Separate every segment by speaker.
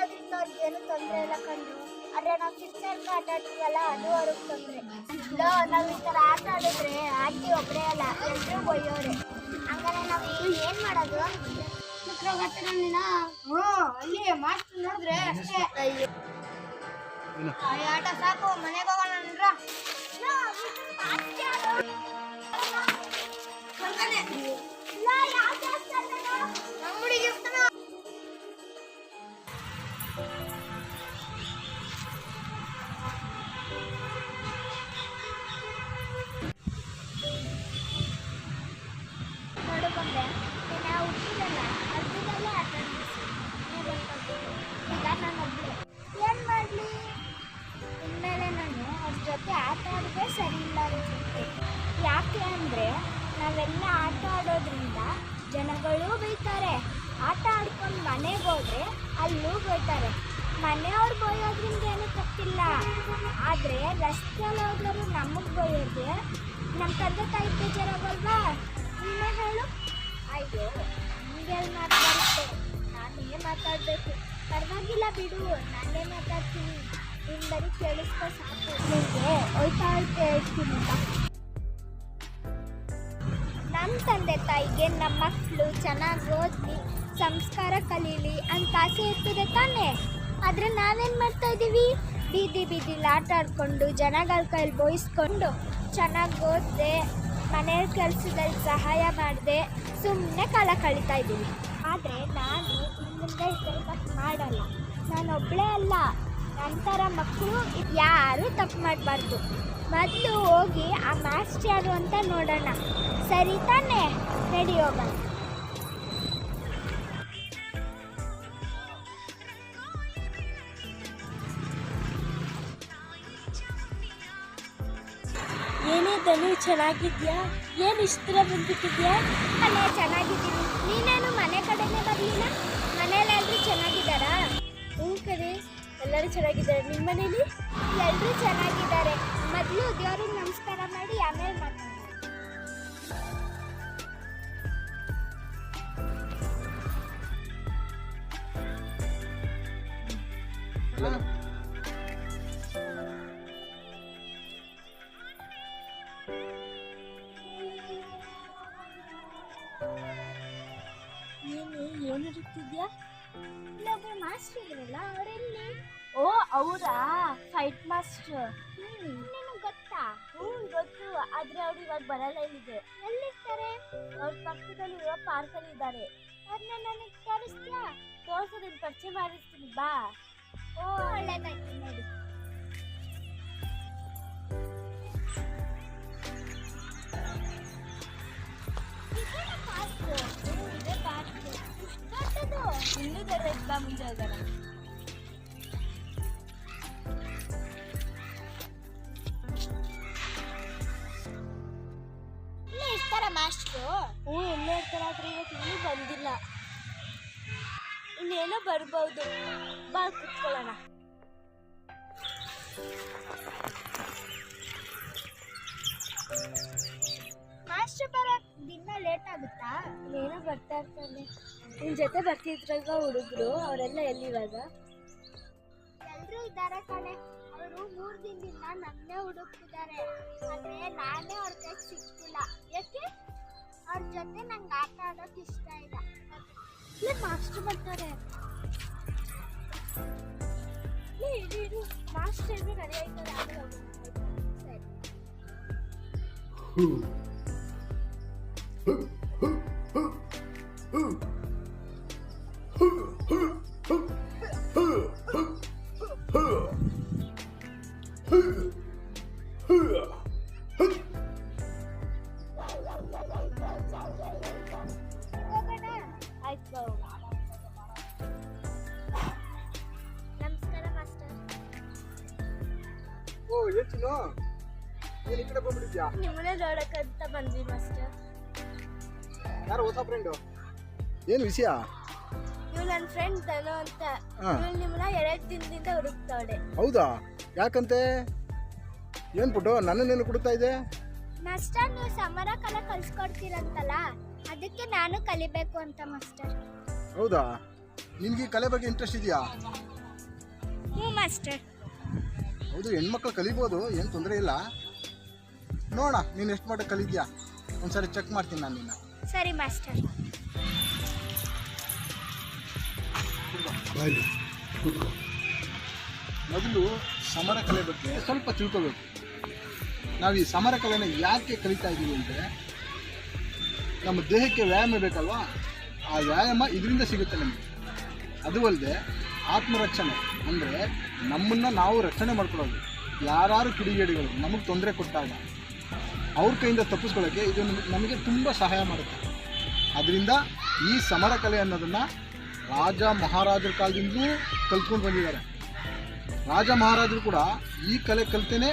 Speaker 1: ಆಡೋದ್ರಿಂದ ಅವ್ರಿಗೆ ಏನು ತೊಂದರೆ ಇಲ್ಲ ಕಂಡ್ರು. ಆದ್ರೆ ನಾವು ಚಿಕ್ಕ ಆಟ ಆಡ್ತೀವಲ್ಲ ಅದು ಅವ್ರಿಗೆ ತೊಂದರೆ. ನಾವು ಈ ಥರ ಆಟ ಆಡಿದ್ರೆ ಆಂಟಿ ಒಬ್ಬರೇ ಅಲ್ಲ ಎಲ್ಲರೂ ಬೈಯೋರೆ. ಹಂಗಾರೆ ನಾವು ಏನು ಮಾಡೋದು? ಅಲ್ಲಿ ಮಾಸ್ಟರ್ ನೋಡಿದ್ರೆ ಅಷ್ಟೇ ಆಟ ಸಾಕು, ಮನೆಗೆ ಹೋಗೋಣ. ನೋಡ್ಕೊಂಡೆ ನಾವು ಹುಟ್ಟಿದಲ್ಲ ಅರ್ಧದಲ್ಲೇ ಆಟ ಈಗ ನಾನು ಒಬ್ಬಳೆ ಏನು ಮಾಡಲಿ? ಇನ್ಮೇಲೆ ನಾನು ಅವ್ರ ಜೊತೆ ಆಟ ಆಡಿದ್ರೆ ಸರಿ ಇಲ್ಲ ಅನಿಸುತ್ತೆ. ಯಾಕೆ ಅಂದರೆ ನಾವೆಲ್ಲ ಆಟ ಆಡೋದ್ರಿಂದ ಜನಗಳು ಬೈತಾರೆ. ಆಟ ಆಡ್ಕೊಂಡು ಮನೆಗೆ ಹೋದರೆ ಅಲ್ಲೂ ಬೈತಾರೆ. ಮನೆಯವ್ರು ಬೈಯೋದ್ರಿಂದ ಏನೂ ತಪ್ಪಿಲ್ಲ. ಆದರೆ ರಸ್ತೆಯಲ್ಲಿ ಹೋದ್ರು ನಮಗೆ ಬೈಯೋದು ನಮ್ಮ ತಂದೆ ತಾಯಿ ಬೇಜಾರಾಗಲ್ವಾ? ನೀನೇ ಹೇಳು. ಅಯ್ಯೋ ನಿಮಗೆಲ್ಲಿ ಮಾತಾಡುತ್ತೆ, ನಾನೇ ಮಾತಾಡಬೇಕು. ಪರವಾಗಿಲ್ಲ ಬಿಡು, ನಾನೇ ಮಾತಾಡ್ತೀನಿ. ನೀನು ಬರೀ ಕೇಳಿಸ್ಕೊ ಸಾಕು. ನಿಮಗೆ ಹೋಯ್ತಾ ಹೇಳ್ತೀನಿ. ನಮ್ಮ ತಂದೆ ತಾಯಿಗೆ ನಮ್ಮ ಮಕ್ಕಳು ಚೆನ್ನಾಗಿ ಓದಲಿ, ಸಂಸ್ಕಾರ ಕಲೀಲಿ ಅಂತ ಆಸೆ ಇರ್ತದೆ ತಾನೇ. ಆದರೆ ನಾವೇನು ಮಾಡ್ತಾ ಇದ್ದೀವಿ? ಬೀದಿಲಿ ಆಟ ಆಡ್ಕೊಂಡು ಜನಗಳ ಕೈಲಿ ಬೋಯಿಸ್ಕೊಂಡು ಚೆನ್ನಾಗಿ ಓದದೆ ಮನೆ ಕೆಲಸದಲ್ಲಿ ಸಹಾಯ ಮಾಡದೆ ಸುಮ್ಮನೆ ಕಾಲ ಕಳೀತಾ ಇದ್ದೀವಿ. ಆದರೆ ನಾನು ಇಲ್ಲಿಂದ ಈ ತಪ್ಪು ಮಾಡಲ್ಲ. ನಾನೊಬ್ಬಳೇ ಅಲ್ಲ, ನಂತರ ಮಕ್ಕಳು ಯಾರೂ ತಪ್ಪು ಮಾಡಬಾರ್ದು. ಮೊದಲು ಹೋಗಿ ಆ ಮಾಸ್ಟರ್ ಯಾರು ಅಂತ ನೋಡೋಣ, ಸರಿ ತಾನೇ? ನಡಿ ಹೋಗೋಣ.
Speaker 2: ಏನೇ ಧನು, ಚೆನ್ನಾಗಿದ್ಯಾ? ಏನು ಇಷ್ಟ ಬಂದ್ಬಿಟ್ಟಿದ್ಯಾ?
Speaker 1: ಅಲ್ಲೇ ಚೆನ್ನಾಗಿದ್ದೀನಿ. ನೀನೇನು ಮನೆ ಕಡೆನೇ ಬರಲಿಲ್ಲ? ಮನೆಯಲ್ಲೆಲ್ಲರೂ ಚೆನ್ನಾಗಿದ್ದಾರಾ?
Speaker 2: ಹ್ಞೂ ಕಣೆ, ಎಲ್ಲರೂ ಚೆನ್ನಾಗಿದ್ದಾರೆ. ನಿಮ್ಮ ಮನೇಲಿ
Speaker 1: ಎಲ್ಲರೂ ಚೆನ್ನಾಗಿದ್ದಾರೆ. ಮೊದಲು ದೇವ್ರಿಗೆ ನಮಸ್ಕಾರ ಮಾಡಿ ಆಮೇಲೆ ಮಾತಾಡೋಣ.
Speaker 2: ಏನು ಇರುತ್ತಿದ್ಯಾ?
Speaker 1: ಇಲ್ಲೊಬ್ಬ ಮಾಸ್ಟರ್ ಇದ್ರಲ್ಲ, ಅವರೆಲ್ಲಿ?
Speaker 2: ಓ, ಅವರಾ? Fight master.
Speaker 1: ನಿನಗೆ ಗೊತ್ತಾ?
Speaker 2: ಗೊತ್ತು. ಆದ್ರೆ ಅವ್ರು ಇವಾಗ ಬರಲ್ಲ ಇಲ್ಲಿಗೆ.
Speaker 1: ಎಲ್ಲಿರ್ತಾರೆ?
Speaker 2: ಅವ್ರ ಪಕ್ಕದಲ್ಲಿರೋ ಪಾರ್ಕಲ್ಲಿ ಇದ್ದಾರೆ.
Speaker 1: ಅವ್ರನ್ನ ನನಗೆ ತೋರಿಸ್ತೀಯಾ?
Speaker 2: ತೋರ್ಸೋದನ್ನ ಪರಿಚಯ ಮಾಡಿಸ್ತೀನಿ, ಬಾ.
Speaker 1: ಓ, ಒಳ್ಳೆದಾಯ್ತು ನೋಡಿ.
Speaker 2: ಇನ್ನೂ ದೊಡ್ಡದು, ಬಾ ಮುಂದೆ ಹೋಗೋಣ.
Speaker 1: ಇಲ್ಲೇ ಇರ್ತಾರ ಮಾಸ್ಟ್ರು?
Speaker 2: ಎಲ್ಲೇ ಇರ್ತಾರೆ, ಆದ್ರೆ ಇವತ್ತು ಇನ್ನೂ ಬಂದಿಲ್ಲ. ಇನ್ನೇನೋ ಬರ್ಬೋದು, ಬಾ ಕುತ್ಕೊಳ್ಳೋಣ.
Speaker 1: ಮಾಸ್ಟರ್ ಬರೋಕ್ ದಿನ ಲೇಟ್ ಆಗುತ್ತಾ?
Speaker 2: ಇನ್ನೇನೋ ಬರ್ತಾ ಇರ್ತಾನೆ. ನಿನ್ ಜೊತೆ ಬರ್ತಿದ್ರಲ್ವಾ ಹುಡುಗರು, ಅವರೆಲ್ಲ ಎಲ್ಲಿವಾಗ?
Speaker 1: ಎಲ್ಲರೂ ಇದ್ದಾರೆ ಕಣೆ. ಅವರು 3 ದಿನದಿಂದ ನನ್ನೇ ಹುಡುಕ್ತಿದ್ದಾರೆ. ಆದರೆ ನಾನೇ ಅವ್ರ ಕೈಗೆ ಸಿಗ್ತಿಲ್ಲ. ಯಾಕೆ? ಅವ್ರ ಜೊತೆ ನಂಗೆ ಆಟ ಆಡೋಕೆ ಇಷ್ಟ ಇಲ್ಲ.
Speaker 2: ಇಲ್ಲ, ಮಾಸ್ಟರ್ ಬರ್ತಾರೆ. ಇರು, ಮಾಸ್ಟರ್ ಇದ್ರು ರೆಡಿ ಆಯ್ತದೆ, ಆಮೇಲೆ ಹೋಗೋಣ.
Speaker 1: ಸರಿ. ಹೋಗೋಣ?
Speaker 2: ಆಯ್ತು.
Speaker 1: ನಮಸ್ಕಾರ ಮಾಸ್ಟರ್.
Speaker 3: ಓ, ಹೆಚ್ಚಿನ ನೀನು ಈ ಕಡೆ ಬಂದ್ಬಿಟ್ಟಿದ್ಯಾ?
Speaker 2: ನಿಮ್ಮನೆ ನೋಡಕ್ಕಂತ ಬಂದ್ವಿ ಮಾಸ್ಟರ್.
Speaker 3: ಯಾರು ಹೊಸ ಫ್ರೆಂಡು? ಏನು ವಿಷಯ?
Speaker 2: ಇವ್ ನನ್ನ ಫ್ರೆಂಡ್ ಧನು ಅಂತ. ಇವ್ ನಿಮ್ಮನ್ನ 2 ದಿನದಿಂದ ಹುಡುಕ್ತಾವಳೆ.
Speaker 3: ಹೌದಾ? ಯಾಕಂತೆ? ಏನ್ ಪುಟ್ಟು ನನ್ನನ್ನೇನು ಕೊಡ್ತಾ ಇದೆ?
Speaker 1: ಮಾಸ್ಟರ್, ನೀವು ಸಮರ ಕಲೆ ಕಲಿಸ್ಕೊಡ್ತೀರಂತಲ್ಲ, ಅದಕ್ಕೆ ನಾನು ಕಲಿಬೇಕು ಅಂತ ಮಾಸ್ಟರ್.
Speaker 3: ಹೌದಾ? ನಿನ್ಗೆ ಈ ಕಲೆ ಬಗ್ಗೆ ಇಂಟ್ರೆಸ್ಟ್ ಇದೆಯಾ?
Speaker 1: ಹ್ಞೂ ಮಾಸ್ಟರ್.
Speaker 3: ಹೌದು, ಹೆಣ್ಮಕ್ಳು ಕಲಿಬೋದು, ಏನು ತೊಂದರೆ ಇಲ್ಲ. ನೋಡ ನೀನು ಎಷ್ಟು ಮಟ್ಟ ಕಲಿದ್ಯಾ ಒಂದ್ಸರಿ ಚೆಕ್ ಮಾಡ್ತೀನಿ ನಾನು ನಿನ್ನ.
Speaker 1: ಸರಿ ಮಾಸ್ಟರ್.
Speaker 3: ಮೊದಲು ಸಮರ ಕಲೆ ಬಗ್ಗೆ ಸ್ವಲ್ಪ ತಿಳ್ಕೋಬೇಕು. ನಾವು ಈ ಸಮರ ಕಲೆನ ಯಾಕೆ ಕಲಿತಾ ಇದ್ದೀವಿ ಅಂದರೆ, ನಮ್ಮ ದೇಹಕ್ಕೆ ವ್ಯಾಯಾಮ ಬೇಕಲ್ವಾ, ಆ ವ್ಯಾಯಾಮ ಇದರಿಂದ ಸಿಗುತ್ತೆ ನಮಗೆ. ಅದು ಅಲ್ಲದೆ ಆತ್ಮರಕ್ಷಣೆ ಅಂದರೆ ನಮ್ಮನ್ನು ನಾವು ರಕ್ಷಣೆ ಮಾಡ್ಕೊಳ್ಳೋದು. ಯಾರು ಕಿಡಿಗೇಡಿಗಳು ನಮಗೆ ತೊಂದರೆ ಕೊಟ್ಟಾಗ ಅವ್ರ ಕೈಯಿಂದ ತಪ್ಪಿಸ್ಕೊಳ್ಳೋಕ್ಕೆ ಇದು ನಮಗೆ ತುಂಬ ಸಹಾಯ ಮಾಡುತ್ತೆ. ಅದರಿಂದ ಈ ಸಮರ ಕಲೆ ಅನ್ನೋದನ್ನು ರಾಜ ಮಹಾರಾಜರ ಕಾಲದಿಂದಲೂ ಕಲ್ತ್ಕೊಂಡು ಬಂದಿದ್ದಾರೆ. ರಾಜ ಮಹಾರಾಜರು ಕೂಡ ಈ ಕಲೆ ಕಲ್ತೇನೆ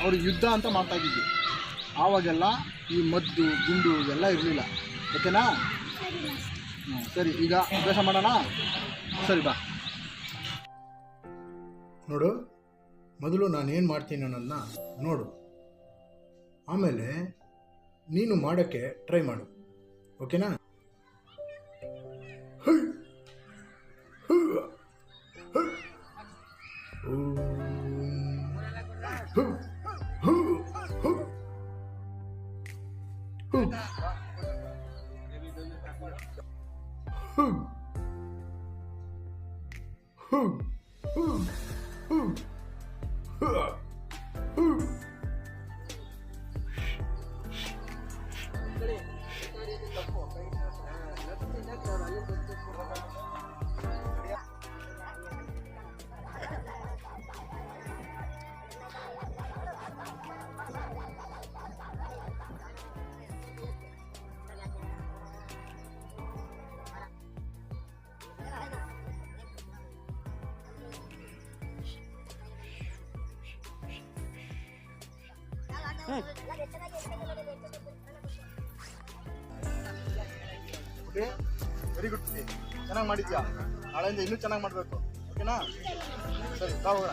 Speaker 3: ಅವರು ಯುದ್ಧ ಅಂತ ಮಾಡ್ತಾ ಇದ್ದಿದ್ದು. ಆವಾಗೆಲ್ಲ ಈ ಮದ್ದು ಗುಂಡು ಎಲ್ಲ ಇರಲಿಲ್ಲ. ಓಕೆನಾ? ಸರಿ, ಈಗ ಅಭ್ಯಾಸ ಮಾಡೋಣ. ಸರಿ ಬಾ. ನೋಡು, ಮೊದಲು ನಾನೇನು ಮಾಡ್ತೀನಿ ಅನ್ನೋದನ್ನ ನೋಡು, ಆಮೇಲೆ ನೀನು ಮಾಡೋಕ್ಕೆ ಟ್ರೈ ಮಾಡು. ಓಕೆನಾ? Okay, very good. ಚೆನ್ನಾಗಿ ಮಾಡಿದ್ಯಾ. ನಾಳೆಯಿಂದ ಇನ್ನೂ ಚೆನ್ನಾಗಿ ಮಾಡಬೇಕು. ಓಕೆನಾ? ಸರಿ, ಹೋಗೋಣ.